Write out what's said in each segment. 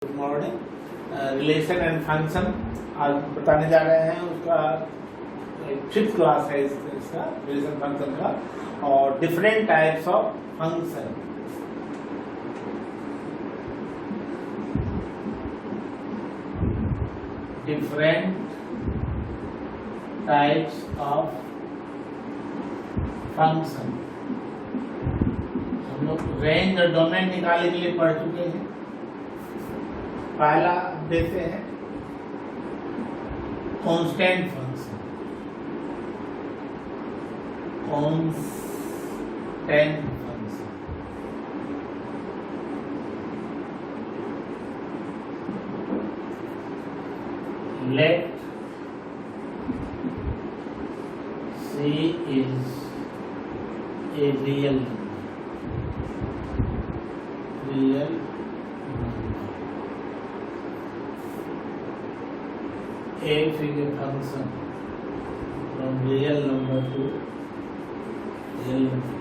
Good morning. Relation and function आज बताने जा रहे हैं। उसका 5th क्लास है इसका रिलेशन फंक्शन का, और different types of function. Different types of function हम लोग रेंज और डोमेन निकालने के लिए पढ़ चुके हैं। पहला देखते हैं constant function. Constant function let C is a real f is a function from real number to real number.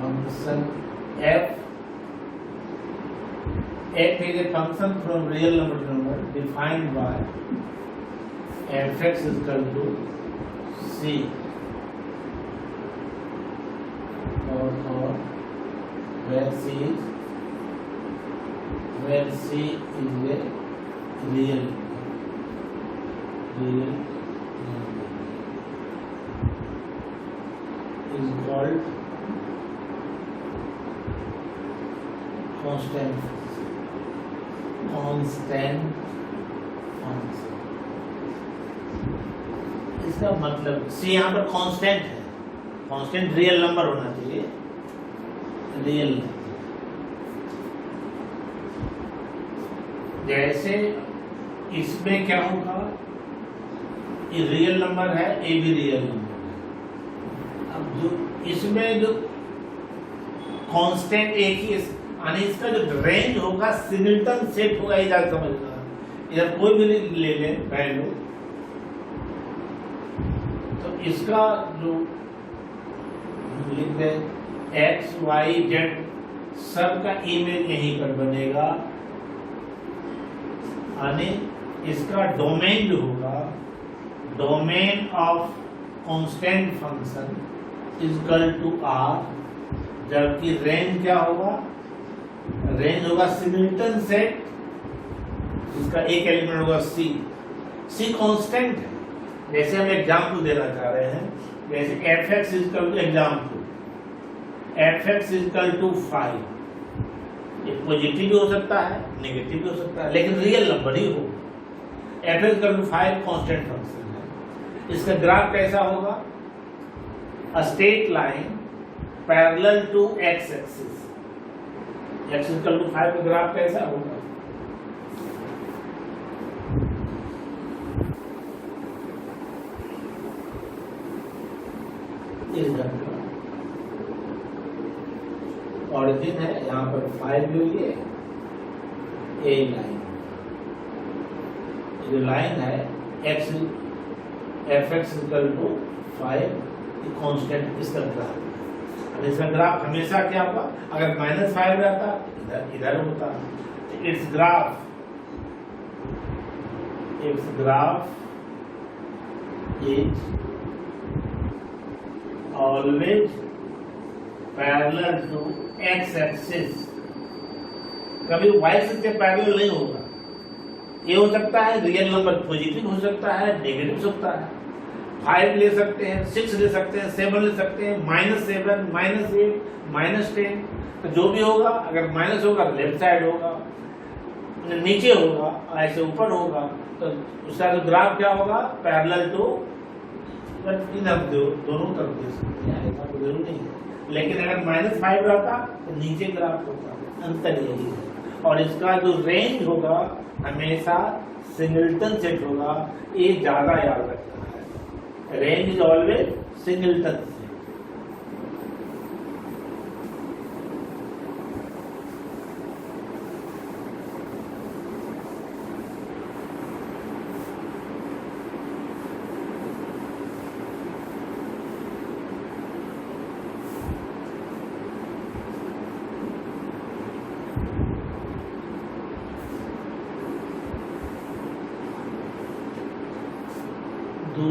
Function f is a function from real number to number defined by fx is equal to c or where c is a real number is called constant function। इसका मतलब सी यहाँ पर constant है। Constant real number होना चाहिए, real. जैसे इसमें क्या होगा, ये रियल नंबर है, ए भी रियल नंबर है। अब जो इसमें जो कांस्टेंट एक ही, यानी इसका जो रेंज होगा सिंगलटन सेट होगा। इधर समझना, इधर कोई भी ले ले वैल्यू, तो इसका जो लिख दे x y z सब का इमेज यहीं पर बनेगा। यानी इसका डोमेन जो होगा, domain of constant function is equal to r, जबकि रेंज क्या होगा, रेंज होगा सिंगलटन सेट, इसका एक एलिमेंट होगा c कांस्टेंट है। जैसे हम एग्जाम्पल देना चाह रहे हैं, जैसे fx is equal to example fx is equal to 5। ये पॉजिटिव भी हो सकता है, नेगेटिव भी हो सकता है, लेकिन रियल नंबर ही होगा। fx equal to 5 constant function है। इसका ग्राफ कैसा होगा, a straight line parallel to x axis. x equal to 5 का ग्राफ कैसा होगा, ऑरिजिन है यहाँ पर 5 जो ये ए लाइन, जो लाइन है x fx equal to 5 constant, इसका ग्राफ। इसका ग्राफ हमेशा क्या होगा, अगर -5 रहता इधर होता। It's graph is always parallel to x axis. कभी y एक्सिस के पैरेलल नहीं होगा। ये हो सकता है रियल नंबर पॉजिटिव हो सकता है, नेगेटिव हो सकता है। 5 ले सकते हैं, 6 ले सकते हैं, 7 ले सकते हैं, -7, -8, -10। तो जो भी होगा, अगर माइनस होगा तो लेफ्ट साइड होगा, नीचे होगा, ऐसे ऊपर होगा, तो उसका जो ग्राफ क्या होगा, पैरेलल टू दोनों तरफ दे सकते हैं, ऐसा तो जरूर नहीं है। लेकिन अगर -5 रहता तो नीचे ग्राफ होता, अंतर यही है। और इसका जो रेंज होगा हमेशा सिंगलटन सेट होगा, ये ज्यादा याद रखना है। Range is always singleton set.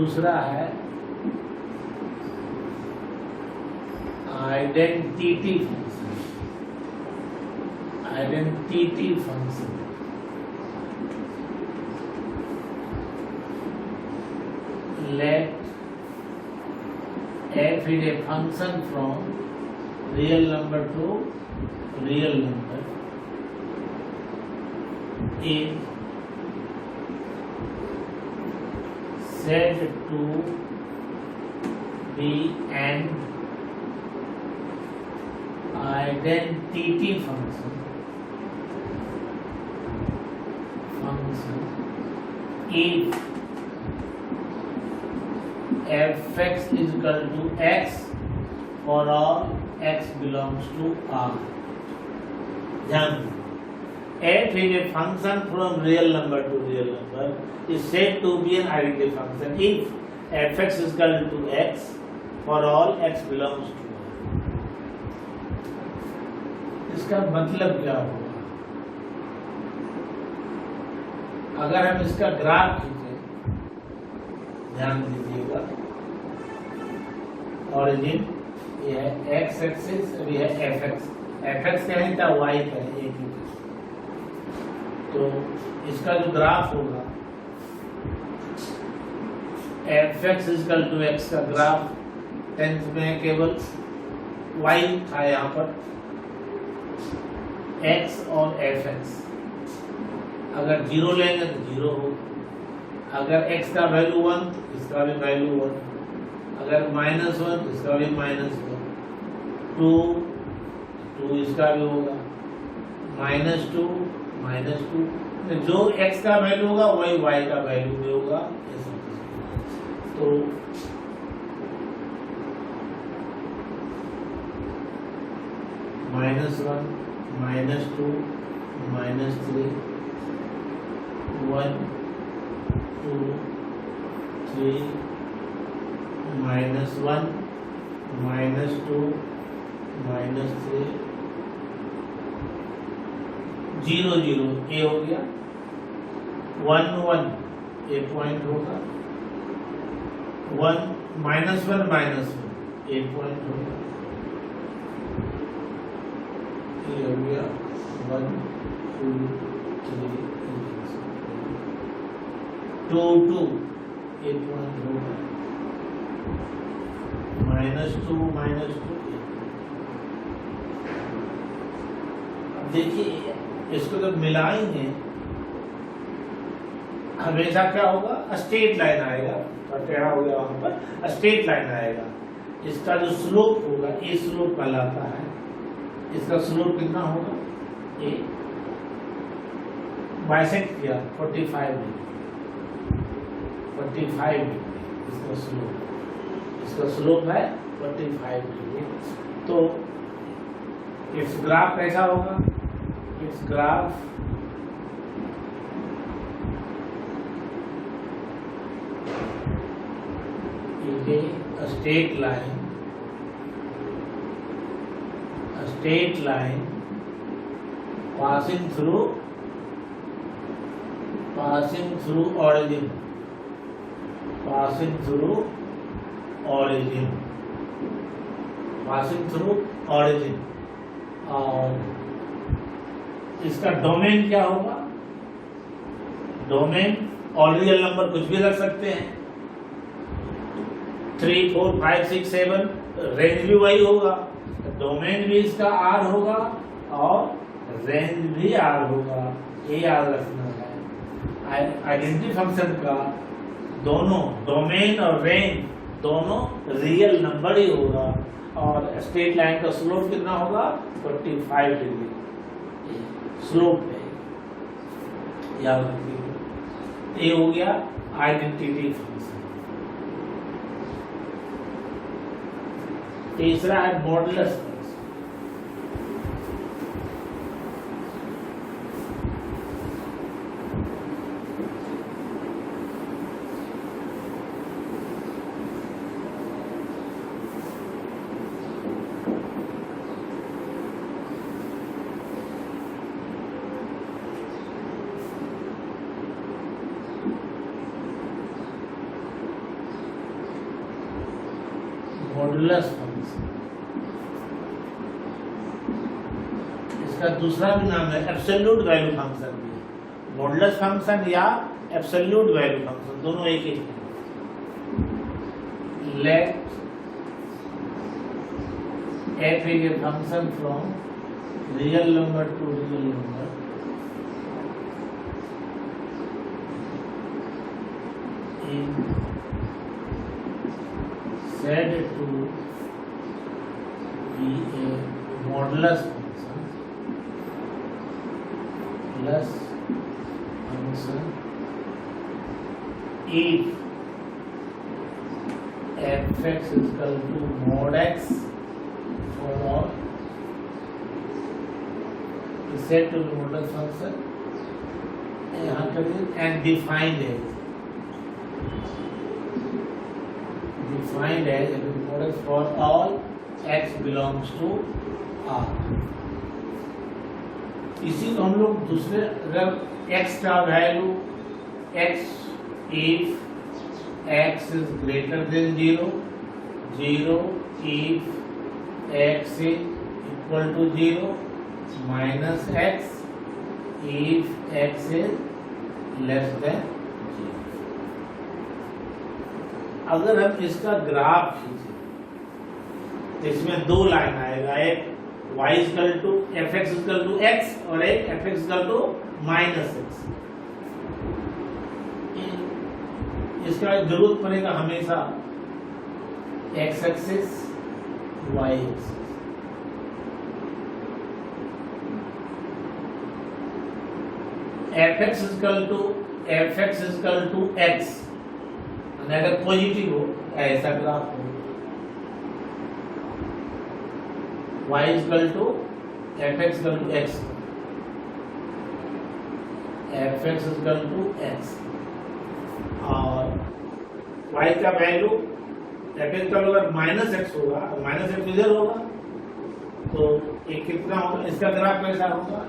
दूसरा है identity function. Identity function let f is a function from real number to real number is said to be an identity function if fx is equal to x for all x belongs to R. ध्यान f is a function from real number to real number is said to be an identity function if fx is equal to x for all x belongs to R. इसका मतलब क्या होगा? अगर हम इसका graph खींचे, ध्यान दीजिएगा, ओरिजिन ये है x एक्सिस और ये है fx। fx कहें या y कहें, एक ही। तो इसका जो ग्राफ होगा fx इक्वल टू x का ग्राफ टेंथ में केवल y था, यहाँ पर x और fx अगर 0 लेंगे तो 0 हो, अगर x का वैल्यू 1 तो इसका भी वैल्यू 1, अगर -1 तो इसका भी -1, 2 इसका भी होगा, -2 जो x का वैल्यू होगा वही y का वैल्यू भी होगा। तो -1 -2 -3 1 2 3 -1 -2 -3 0 0 ए हो गया, 1 1 ए पॉइंट होगा, 1 -1 ए पॉइंट होगा, ये हो गया 1 2 3 2 2 ए पॉइंट होगा, -2 देखिए इसको जब मिलाएंगे हमेशा क्या होगा, स्ट्रेट लाइन आएगा, तो टेढ़ा हो गया वहां पर, स्ट्रेट लाइन आएगा। इसका जो स्लोप होगा ए स्लोप कहलाता है। इसका स्लोप कितना होगा, ए बाइसेक्ट किया 45 डिग्री इसका स्लोप है 45 डिग्री। तो इस ग्राफ कैसा होगा, इस graph is a straight line passing through origin, और इसका डोमेन क्या होगा, डोमेन और रियल नंबर कुछ भी रख सकते हैं, 3 4 5 6 7, रेंज भी वही होगा, डोमेन भी इसका R होगा और रेंज भी R होगा, ये याद रखना है। आइडेंटिटी फंक्शन का दोनों डोमेन और रेंज दोनों रियल नंबर ही होगा, और स्ट्रेट लाइन का स्लोप कितना होगा, 45 डिग्री स्लोप है, याद रखिए। ये हो गया आइडेंटिटी फंक्शन। तीसरा है मॉडुलस फंक्शन। Modulus function. इसका दूसरा भी नाम है एब्सोल्यूट वैल्यू फंक्शन भी, मॉडुलस फंक्शन या एब्सोल्यूट वैल्यू फंक्शन, दोनों एक ही है। Let f is a function from real number to real number in said to be a modulus function plus function if fx is equal to mod x for is said to be modulus function यहाँ करिए and defined as a modulus for all x belongs to R। इसी को हम लोग दूसरे अगर x का value x if x is greater than 0, 0 if x is equal to 0, minus x if x is less than 0। अगर हम इसका ग्राफ खींचे तो इसमें दो लाइन आएगा, एक y equal to fx equal to x और एक fx equal to minus x। इसका जरूरत पड़ेगा हमेशा x axis y axis. fx equal to x अगर पॉजिटिव हो ऐसा ग्राफ हो, y equal to fx equal to x, fx equal to x और y का वैल्यू fx का अगर माइनस एक्स होगा, माइनस एक्स इधर होगा तो ये कितना होगा, इसका ग्राफ कैसा होगा,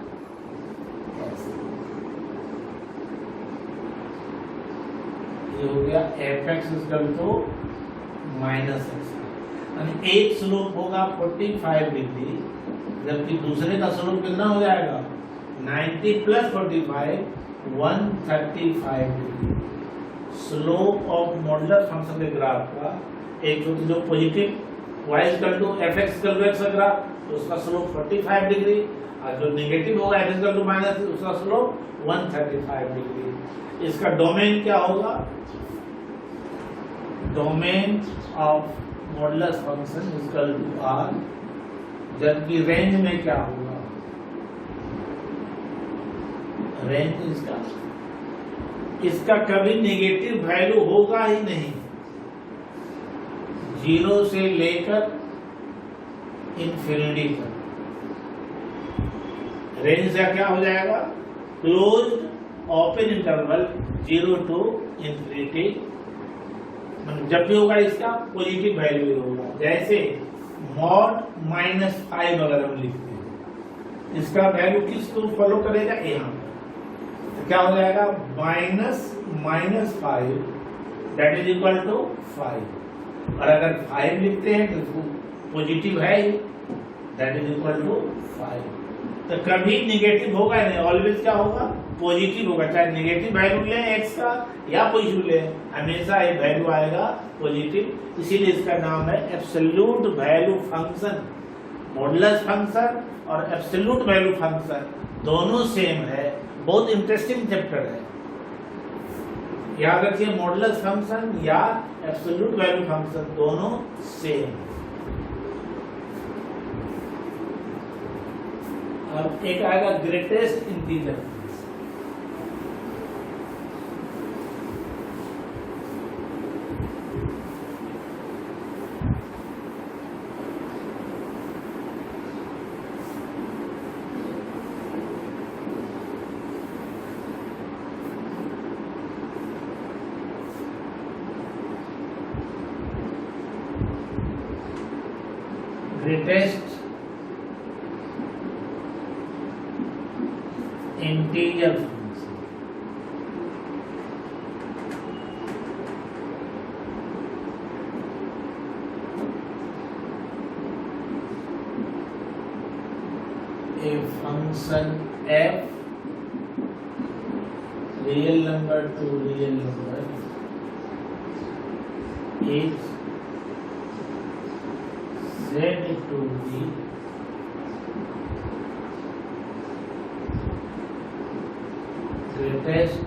ये हो गया fx equal to minus x. एक स्लोप होगा 45 डिग्री, जबकि दूसरे का स्लोप कितना हो जाएगा 90 plus 45 135 degree. Slope of modulus function के ग्राफ का एक जो positive y equal to fx equal to x का ग्राफ तो उसका स्लोप 45 डिग्री और जो नेगेटिव होगा f इक्वल टू माइनस उसका स्लोप 135 डिग्री। इसका डोमेन क्या होगा, domain of modulus function equal to r, जबकि रेंज में क्या होगा, रेंज इसका कभी नेगेटिव वैल्यू होगा ही नहीं, 0 से लेकर इन्फिनिटी तक। रेंज का क्या हो जाएगा, closed open interval 0 to infinity, जब भी होगा इसका पॉजिटिव वैल्यू होगा। जैसे मॉड -5 अगर हम लिखते हैं, इसका वैल्यू किसको फॉलो करेगा, यहाँ तो क्या हो जाएगा -5 दैट इज इक्वल टू 5, और अगर 5 लिखते हैं तो पॉजिटिव है दैट इज इक्वल टू 5। तो कभी नेगेटिव होगा नहीं, ऑलवेज क्या होगा पॉजिटिव होगा, चाहे नेगेटिव वैल्यू ले x का या पॉजिटिव ले, हमेशा एक वैल्यू आएगा पॉजिटिव। इसीलिए इसका नाम है absolute value function. Modulus function और एब्सोल्यूट वैल्यू फंक्शन दोनों सेम है, बहुत इंटरेस्टिंग चैप्टर है, याद रखिए। मॉडुलस फंक्शन या एब्सोल्यूट वैल्यू फंक्शन दोनों सेम। अब एक आएगा greatest integer. greatest integer function. a function f real number to real number is said to be greatest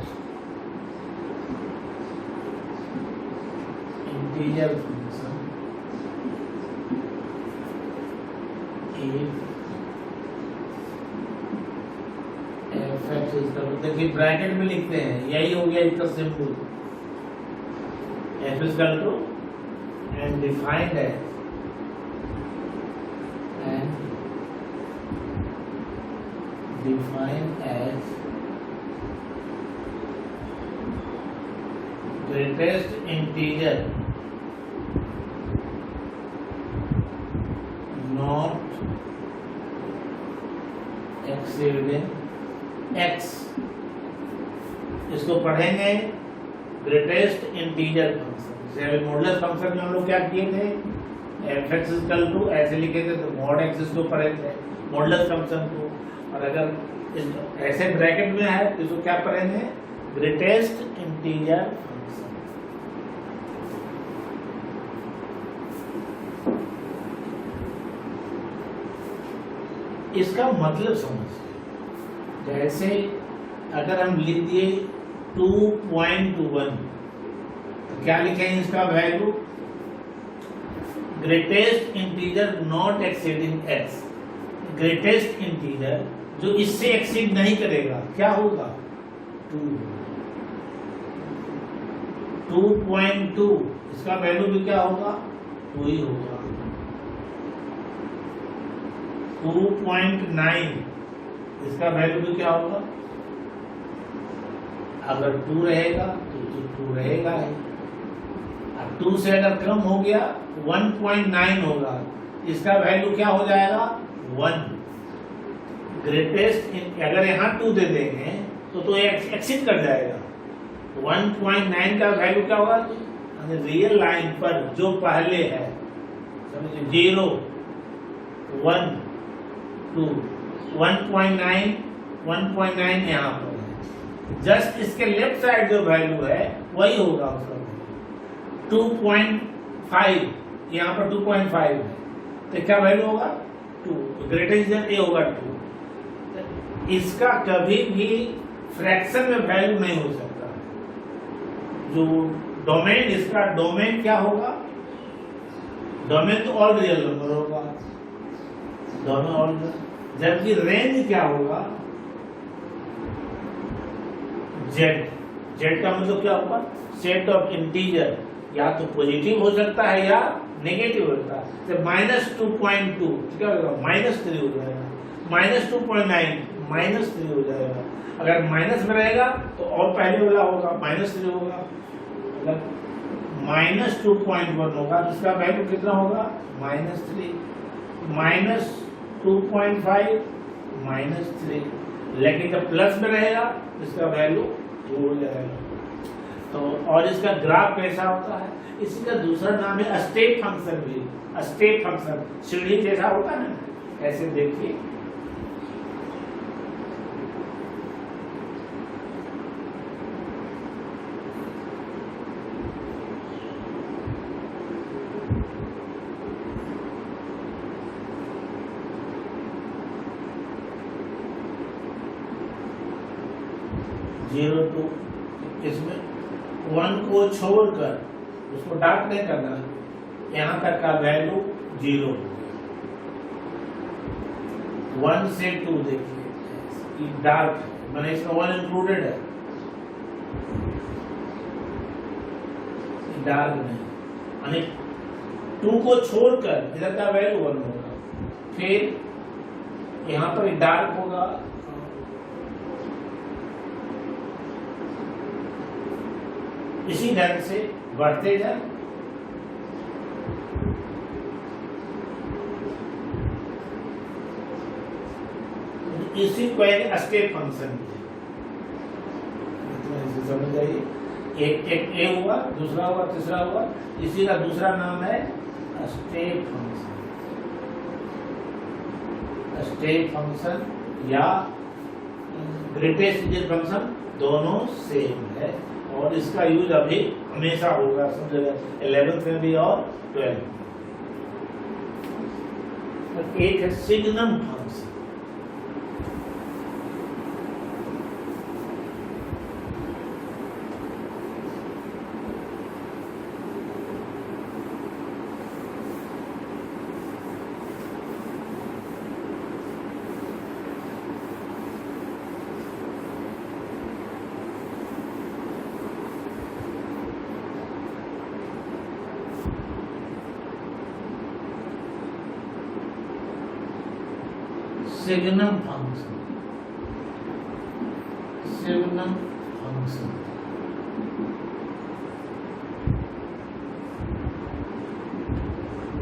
integer function if f(x) is the, देखिए bracket में लिखते हैं, यही हो गया इसका symbol f is equal to and defined as greatest integer not exceeding x। इसको पढ़ेंगे ग्रेटेस्ट इंटीजर फंक्शन। जैसे मॉडुलस फंक्शन में हम लोग क्या किए थे, f(x) ऐसे लिखे थे, तो mod x इसको पढ़े थे मॉडुलस फंक्शन को। और अगर ऐसे ब्रैकेट में है तो इसको क्या पढ़ेंगे, ग्रेटेस्ट इंटीजर फंक्शन। इसका मतलब समझिए, जैसे अगर हम लिख दिए 2.1 तो क्या लिखेंगे इसका value, greatest integer not exceeding x। Greatest integer जो इससे एक्सीड नहीं करेगा क्या होगा, 2.2। इसका वैल्यू भी क्या होगा, 2 ही होगा। 2.9 इसका वैल्यू भी क्या होगा, अगर 2 रहेगा तो 2 रहेगा ही। अब 2 से अगर कम हो गया 1.9 होगा, इसका वैल्यू क्या हो जाएगा, 1। ग्रेटेस्ट अगर यहाँ 2 दे देंगे तो एक्सीड कर जाएगा। 1.9 का वैल्यू क्या होगा, रियल लाइन पर जो पहले है, समझिए 0 1 2 1.9 यहाँ पर है, जस्ट इसके लेफ्ट साइड जो वैल्यू है वही होगा उसका। 2.5 यहाँ पर 2.5 है तो क्या वैल्यू होगा, 2। ग्रेटेस्ट ए होगा 2। इसका कभी भी फ्रैक्शन में वैल्यू नहीं हो सकता। जो डोमेन, इसका डोमेन क्या होगा, डोमेन तो ऑल रियल नंबर होगा, डोमेन ऑल। जबकि रेंज क्या होगा, जेड। जेड का मतलब क्या होगा, सेट ऑफ इंटीजर, या तो पॉजिटिव हो सकता है या नेगेटिव होता है। तो -2.2 क्या होगा, -3 हो जाएगा। -2.9 -3 हो जाएगा। अगर माइनस में रहेगा तो और पहले वाला होगा, -3 होगा। अगर -2.1 होगा तो इसका वैल्यू कितना होगा, -3। -2.5 -3। लेकिन जब प्लस में रहेगा इसका वैल्यू 2 हो जाएगा। तो और इसका ग्राफ कैसा होता है, इसी का दूसरा नाम है स्टेप फंक्शन। भी स्टेप फंक्शन सीढ़ी जैसा होता है ना, ऐसे देखिए। जीरो टू, इसमें 1 को छोड़कर उसको डार्क नहीं करना, यहाँ तक का वैल्यू 0। 1 से 2 देखिए डार्क, मैंने इसमें 1 इंक्लूडेड है, डार्क नहीं, यानी 2 को छोड़कर इधर का वैल्यू 1 होगा। फिर यहाँ पर डार्क होगा, इसी ढंग से बढ़ते जाए। इसी को एक स्टेप फंक्शन समझ जाइए। एक ए हुआ, दूसरा हुआ, तीसरा हुआ, इसी का दूसरा नाम है स्टेप फंक्शन। स्टेप फंक्शन या ग्रेटेस्ट इंटीजर फंक्शन दोनों सेम है, और इसका यूज अभी हमेशा होगा सब जगह, 11th में भी और 12th में। एक है signum function. Signum function, signum function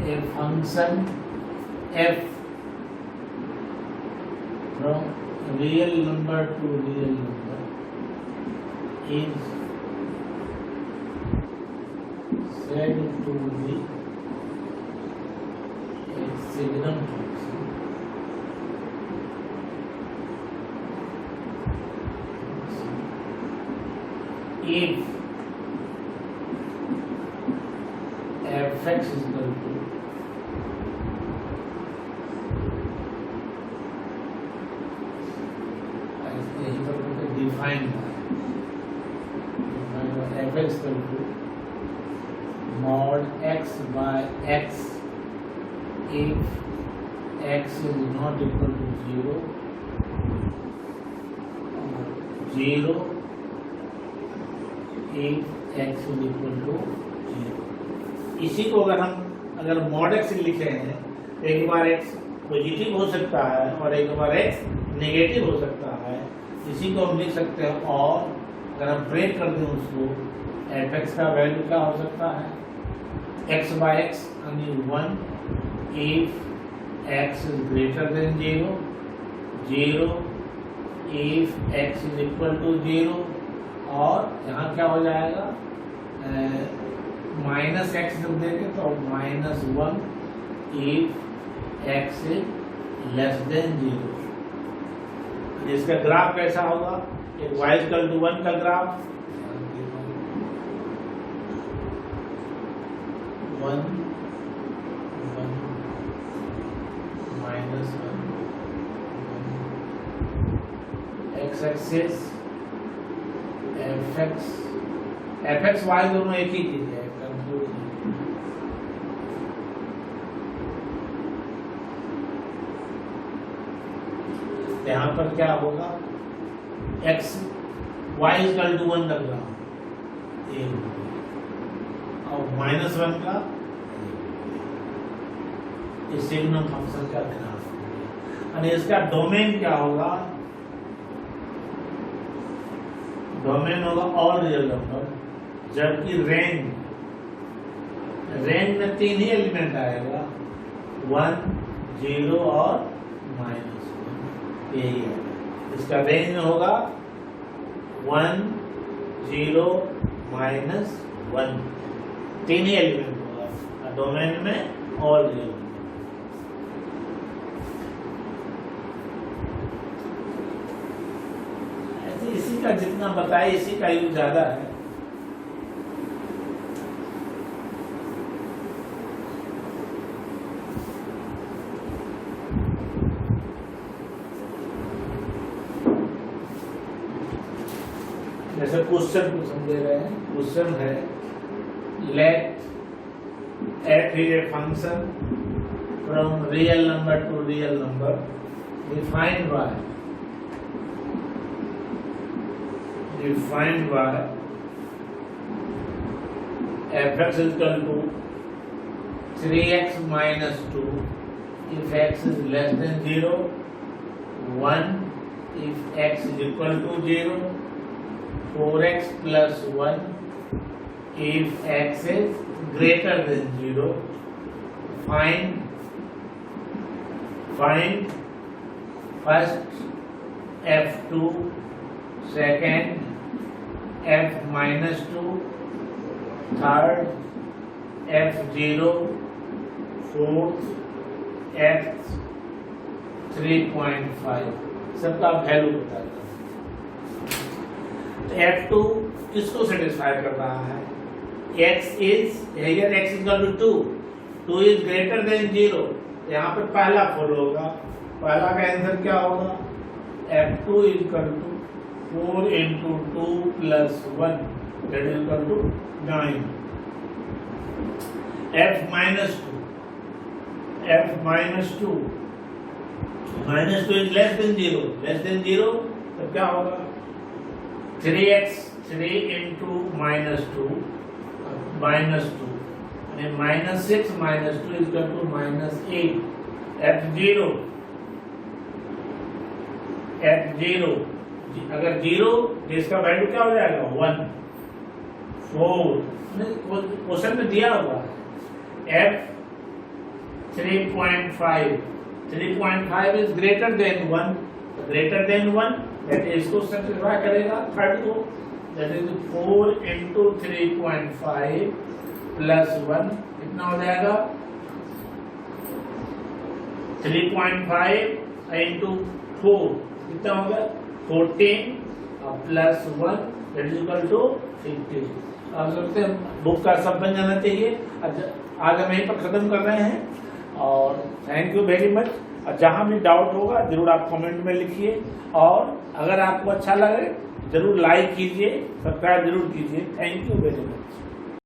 a function f from real number to real number is said to be a signum function if fx is equal to defined by fx is equal to mod x by x if x is not equal to 0, 0 if x is equal to 0। इसी को अगर mod x लिखे हैं, एक बार x positive हो सकता है और एक बार एक्स नेगेटिव हो सकता है। इसी को हम लिख सकते हैं, और अगर हम ब्रेक कर दें उसको, एफ एक्स का वैल्यू क्या हो सकता है, एक्स बाई एक्स यानी 1 if x is greater than 0, 0 if x is equal to 0, और यहाँ क्या हो जाएगा, माइनस एक्स जब देंगे तो -1 if x is less than 0। इसका ग्राफ कैसा होगा, एक y इक्वल टू 1 का graph, 1 1 -1 x axis f x y दोनों एक ही चीज है, कंफ्यूज नहीं। यहाँ पर क्या होगा, x y इक्वल टू 1 लग रहा है और -1 का इस सिग्नम फंक्शन का ग्राफ, और इसका डोमेन क्या होगा, डोमेन होगा ऑल रियल नंबर, जबकि रेंज में 3 ही एलिमेंट आएगा, 1 0 और -1, यही है। इसका रेंज में होगा 1 0 -1, 3 ही एलिमेंट होगा, डोमेन में ऑल रियल। इसी का जितना बताए इसी का यूज ज्यादा है। जैसे क्वेश्चन को समझे रहे हैं, क्वेश्चन है let f is a function from real number to real number defined by fx is equal to 3x minus 2 if x is less than 0, 1 if x is equal to 0, 4x plus 1 if x is greater than 0. Find first f2, second f minus 2, third f0, fourth f 3.5। सबका value बता दो। F2 किसको satisfy कर रहा है? x is here x is equal to 2 is greater than 0, यहाँ पर पहला फॉलो होगा। पहला का आंसर क्या होगा? F2 is equal to 4 into 2 plus 1 that is equal to 9. F minus 2 minus 2 is less than 0 तो क्या होगा? 3x 3 into minus 2 यानी minus 6 minus 2 is equal to minus 8. F0 अगर 0 जिसका वैल्यू क्या हो जाएगा? 1 4 क्वेश्चन में दिया हुआ है। F 3.5 is greater than 1 that is इसको सेटिस्फाई करेगा थर्ड को, that is 4 into 3.5 plus 1 कितना हो जाएगा? 3.5 into 4 कितना होगा? 14 plus 1 that is equal to 50। आप सोचते हैं बुक का सब बन जाना चाहिए। आज हम यहीं पर खत्म कर रहे हैं और थैंक यू वेरी मच। और जहाँ भी डाउट होगा जरूर आप कमेंट में लिखिए, और अगर आपको अच्छा लगे जरूर लाइक कीजिए, सब्सक्राइब जरूर कीजिए। Thank you very much.